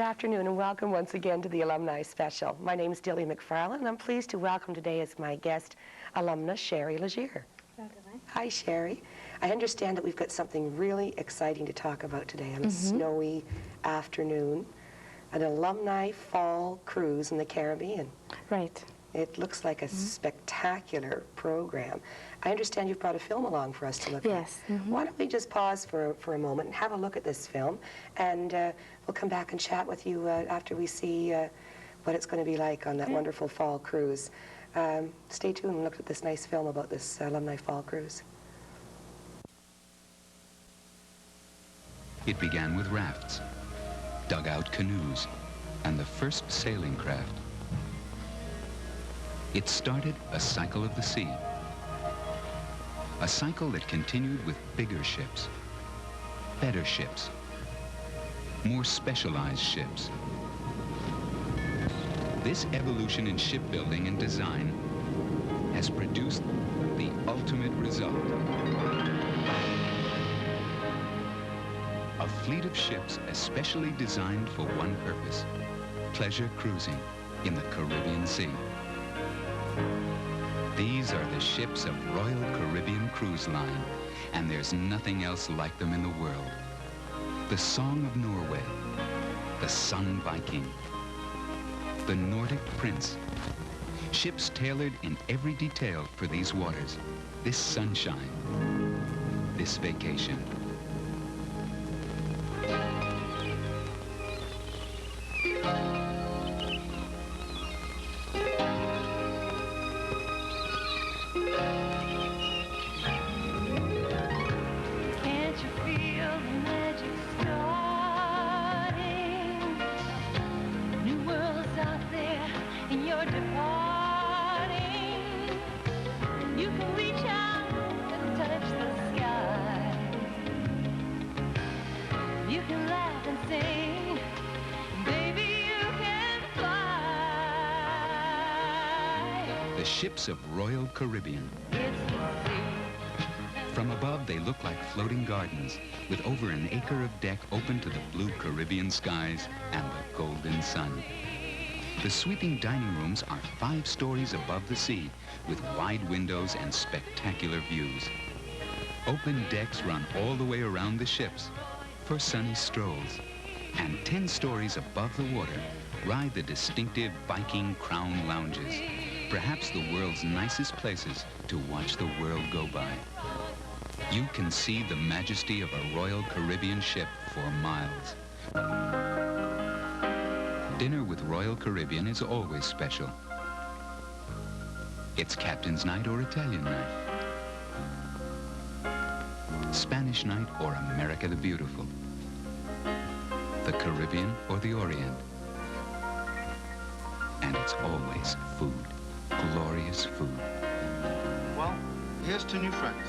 Good afternoon and welcome once again to the Alumni Special. My name is Dilly MacFarlane and I'm pleased to welcome today as my guest alumna Sherry Legere. Hi Sherry. I understand that we've got something really exciting to talk about today on a snowy afternoon, an alumni fall cruise in the Caribbean. Right. It looks like a spectacular program. I understand you've brought a film along for us to look at. Yes. Why don't we just pause for a moment and have a look at this film, and we'll come back and chat with you after we see what it's going to be like on that wonderful fall cruise. Stay tuned and look at this nice film about this alumni fall cruise. It began with rafts, dugout canoes, and the first sailing craft. It started a cycle of the sea. A cycle that continued with bigger ships, better ships, more specialized ships. This evolution in shipbuilding and design has produced the ultimate result. A fleet of ships especially designed for one purpose: pleasure cruising in the Caribbean Sea. These are the ships of Royal Caribbean Cruise Line, and there's nothing else like them in the world. The Song of Norway, the Sun Viking, the Nordic Prince. Ships tailored in every detail for these waters, this sunshine, this vacation. The ships of Royal Caribbean. From above, they look like floating gardens, with over an acre of deck open to the blue Caribbean skies and the golden sun. The sweeping dining rooms are 5 stories above the sea, with wide windows and spectacular views. Open decks run all the way around the ships for sunny strolls. And 10 stories above the water ride the distinctive Viking Crown lounges, perhaps the world's nicest places to watch the world go by. You can see the majesty of a Royal Caribbean ship for miles. Dinner with Royal Caribbean is always special. It's Captain's Night or Italian night, Spanish night or America the Beautiful, the Caribbean or the Orient. And it's always food. Glorious food. Well, here's to new friends.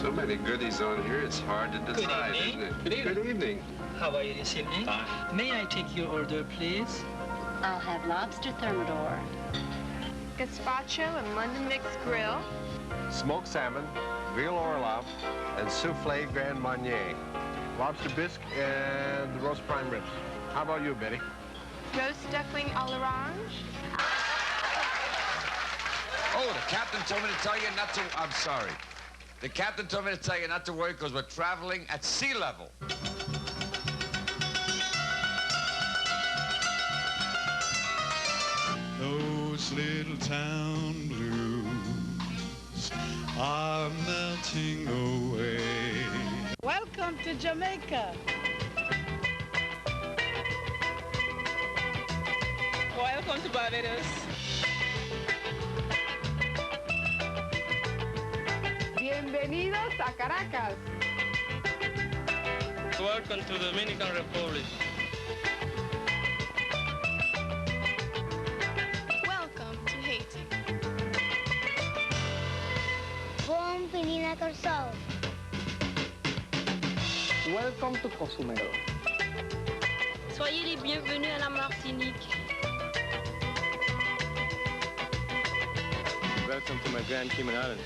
So many goodies on here, it's hard to decide, isn't it? Good evening. Good evening. How are you this evening? May I take your order, please? I'll have lobster thermidor. Gazpacho and London mixed grill. Smoked salmon, veal orlov, and souffle Grand Marnier. Lobster bisque and roast prime ribs. How about you, Betty? Roast duckling à l'orange. Oh, the captain told me to tell you not to... I'm sorry. The captain told me to tell you not to worry because we're traveling at sea level. Those little town blues are melting away. Welcome to Jamaica. Welcome to Barbados. Bienvenidos a Caracas. Welcome to the Dominican Republic. Welcome to Haiti. Bon Pininator South. Welcome to Cozumel. Soyez les bienvenus à la Martinique. Welcome to my Grand Cayman Islands.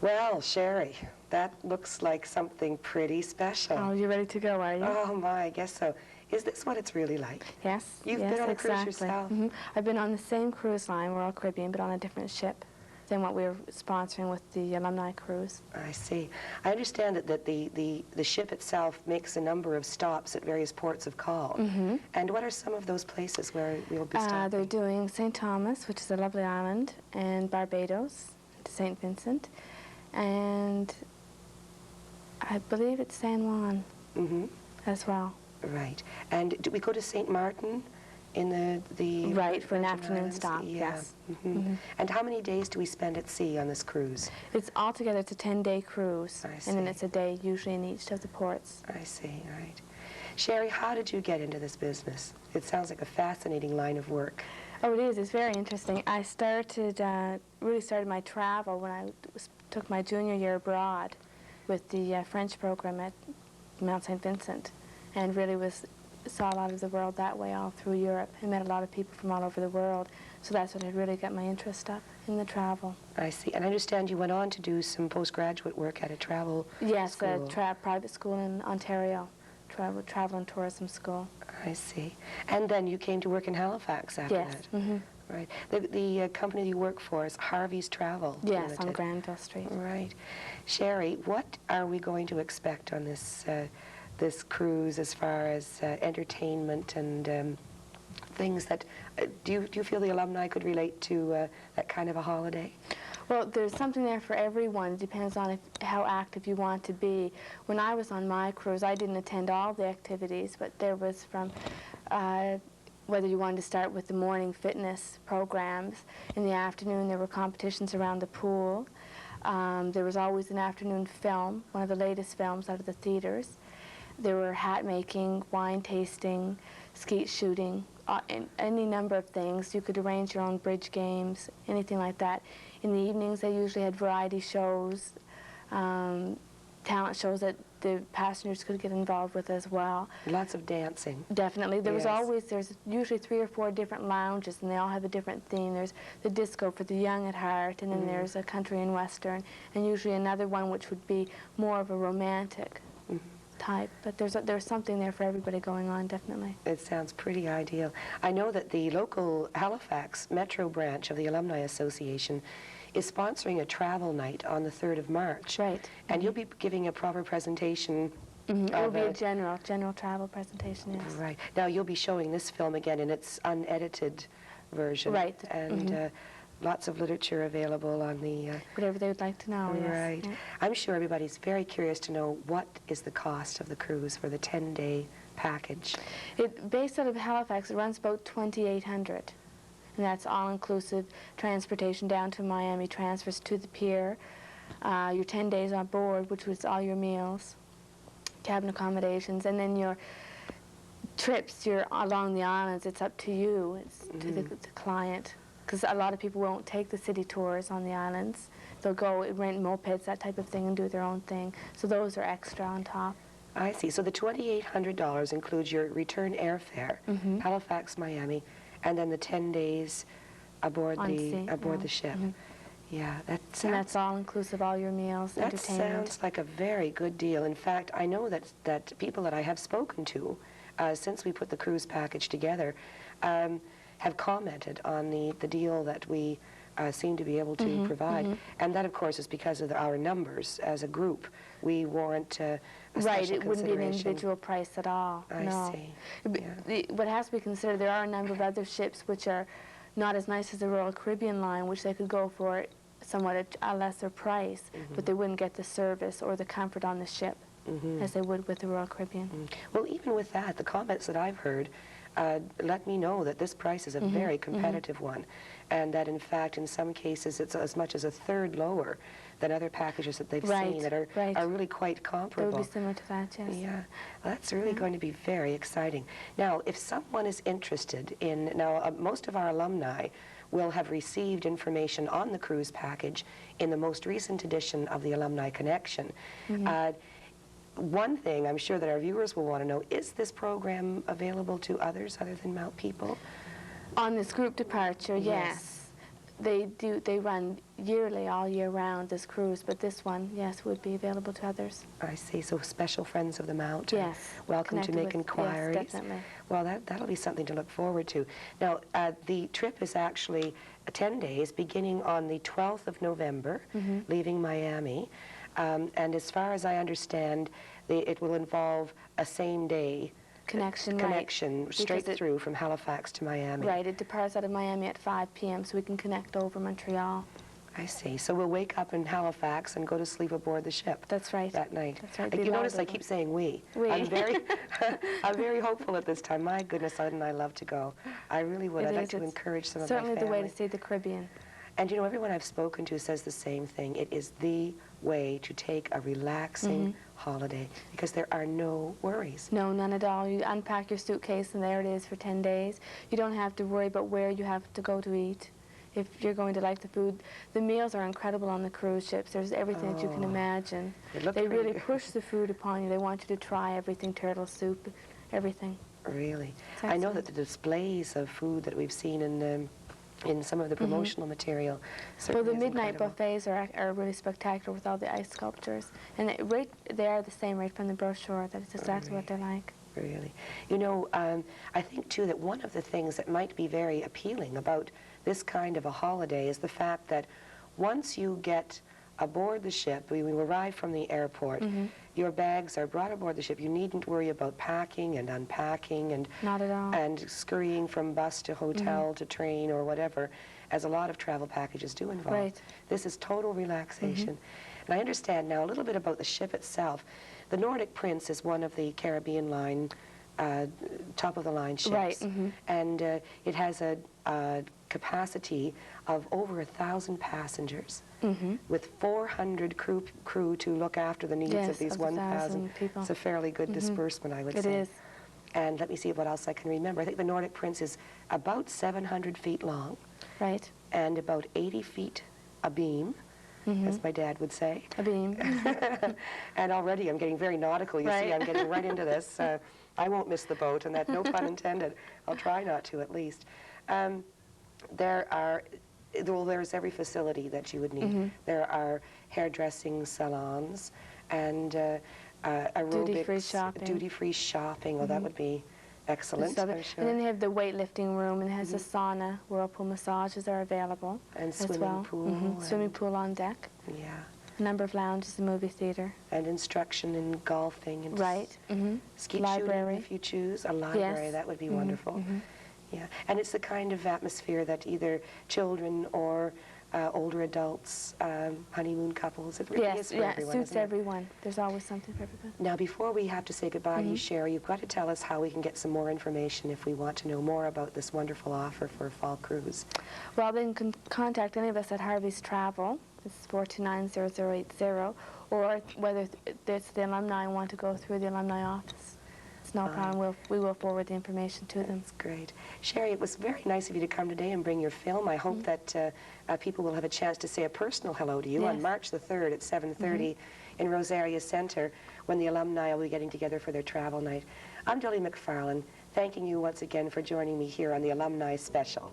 Well, Sherry, that looks like something pretty special. Oh, you ready to go, are you? Oh, my, I guess so. Is this what it's really like? Yes. You've yes, been on a exactly. cruise yourself? Mm-hmm. I've been on the same cruise line, Royal Caribbean, but on a different ship than what we were sponsoring with the alumni cruise. I see. I understand that the ship itself makes a number of stops at various ports of call. Mm-hmm. And what are some of those places where we'll be stopping? They're doing St. Thomas, which is a lovely island, and Barbados, to St. Vincent, and I believe it's San Juan as well. Right. And do we go to St. Martin in the right, for an afternoon Islands? stop, Yeah. yes. And how many days do we spend at sea on this cruise? It's altogether, it's a 10-day cruise, and then it's a day usually in each of the ports. I see, right. Sherry, how did you get into this business? It sounds like a fascinating line of work. Oh, it is. It's very interesting. I started, really started my travel when I took my junior year abroad with the French program at Mount St. Vincent, and really saw a lot of the world that way all through Europe and met a lot of people from all over the world. So that's what had really got my interest up in the travel. I see. And I understand you went on to do some postgraduate work at a travel yes, school. Yes, a private school in Ontario, travel and tourism school. I see. And then you came to work in Halifax after yes. that? Mm-hmm. Right. The company you work for is Harvey's Travel Yes, Limited. on Granville Street. Right. Sherry, what are we going to expect on this this cruise as far as entertainment and things that... do you feel the alumni could relate to that kind of a holiday? Well, there's something there for everyone. It depends on how active you want to be. When I was on my cruise, I didn't attend all the activities, but there was from whether you wanted to start with the morning fitness programs. In the afternoon, there were competitions around the pool. There was always an afternoon film, one of the latest films out of the theaters. There were hat making, wine tasting, skeet shooting, any number of things. You could arrange your own bridge games, anything like that. In the evenings, they usually had variety shows, talent shows that the passengers could get involved with as well. Lots of dancing. Definitely. There's usually 3 or 4 different lounges, and they all have a different theme. There's the disco for the young at heart, and then there's a country and western, and usually another one which would be more of a romantic type. But there's something there for everybody going on, definitely. It sounds pretty ideal. I know that the local Halifax Metro branch of the Alumni Association is sponsoring a travel night on the 3rd of March. Right. And you'll be giving a proper presentation. It will be a general travel presentation, yes. Right. Now, you'll be showing this film again in its unedited version. Right. And lots of literature available on the... whatever they would like to know, yes. Right. Yeah. I'm sure everybody's very curious to know what is the cost of the cruise for the 10-day package. Based out of Halifax, it runs about $2,800. And that's all-inclusive transportation down to Miami, transfers to the pier, your 10 days on board, which was all your meals, cabin accommodations, and then your trips along the islands. It's up to you. It's to the client. Because a lot of people won't take the city tours on the islands. They'll go rent mopeds, that type of thing, and do their own thing. So those are extra on top. I see. So the $2,800 includes your return airfare, Halifax, Miami, and then the 10 days aboard the ship. Yeah, and that's all inclusive, all your meals, that entertainment. Sounds like a very good deal. In fact, I know that people that I have spoken to since we put the cruise package together have commented on the deal that we seem to be able to provide. And that, of course, is because of our numbers as a group. We warrant a right, it wouldn't be an individual price at all. I see. What has to be considered, there are a number of other ships which are not as nice as the Royal Caribbean line, which they could go for somewhat a lesser price, but they wouldn't get the service or the comfort on the ship as they would with the Royal Caribbean. Well, even with that, the comments that I've heard let me know that this price is a very competitive one, and that in fact in some cases it's as much as a third lower than other packages that they've seen that are really quite comparable. They would be similar to that, yes. Yeah, well, that's really going to be very exciting. Now, if someone is interested in, most of our alumni will have received information on the cruise package in the most recent edition of the Alumni Connection. One thing I'm sure that our viewers will want to know, is this program available to others other than Mount People? On this group departure, yes. They run yearly, all year round, this cruise, but this one, yes, would be available to others. I see, so special friends of the Mount. Yes. Welcome to make inquiries. Yes, definitely. Well, that'll be something to look forward to. Now, the trip is actually 10 days, beginning on the 12th of November, leaving Miami. And as far as I understand, it will involve a same-day connection straight through from Halifax to Miami. Right, it departs out of Miami at 5 p.m. so we can connect over Montreal. I see. So we'll wake up in Halifax and go to sleep aboard the ship. That's right. That night. That's right. You notice I keep saying we. I'm very hopeful at this time. My goodness, wouldn't I love to go. I really would. I'd like to encourage some of my family. Certainly the way to see the Caribbean. And you know, everyone I've spoken to says the same thing. It is the way to take a relaxing holiday because there are no worries. No, none at all. You unpack your suitcase and there it is for 10 days. You don't have to worry about where you have to go to eat. If you're going to like the food, the meals are incredible on the cruise ships. There's everything that you can imagine. They really push the food upon you. They want you to try everything, turtle soup, everything. Really? I know that the displays of food that we've seen in some of the promotional material. Well, the midnight buffets are really spectacular with all the ice sculptures. And they are the same right from the brochure. That is exactly what they're like. Really. You know, I think, too, that one of the things that might be very appealing about this kind of a holiday is the fact that once you get aboard the ship, when you arrive from the airport, your bags are brought aboard the ship. You needn't worry about packing and unpacking and not at all. And scurrying from bus to hotel to train or whatever, as a lot of travel packages do involve. Right. This is total relaxation. And I understand now a little bit about the ship itself. The Nordic Prince is one of the Caribbean line, top-of-the-line ships. Right. And it has a capacity of over 1,000 passengers. With 400 crew to look after the needs of these 1,000 people. It's a fairly good disbursement, I would say. It is. And let me see what else I can remember. I think the Nordic Prince is about 700 feet long. Right. And about 80 feet abeam, as my dad would say. Abeam. And already I'm getting very nautical. You see, I'm getting right into this. I won't miss the boat, and that no pun intended. I'll try not to, at least. There's every facility that you would need. There are hairdressing salons and aerobics, duty-free shopping. Well, that would be excellent, I'm sure. And then they have the weightlifting room, and it has a sauna. Whirlpool massages are available and swimming pool. Swimming pool on deck. Yeah. A number of lounges, a movie theater. And instruction in golfing and skeet library. shooting if you choose. A library, that would be wonderful. Yeah, and it's the kind of atmosphere that either children or older adults, honeymoon couples, it really is for everyone. It suits everyone. There's always something for everyone. Now, before we have to say goodbye to you, Sherry, you've got to tell us how we can get some more information if we want to know more about this wonderful offer for a fall cruise. Well, then you can contact any of us at Harvey's Travel. It's 429-0080, or whether it's the alumni and want to go through the alumni office. It's no problem. We will forward the information to them. That's great. Sherry, it was very nice of you to come today and bring your film. I hope that people will have a chance to say a personal hello to you on March the 3rd at 7:30 in Rosaria Center when the alumni will be getting together for their travel night. I'm Dilly MacFarlane, thanking you once again for joining me here on the Alumni Special.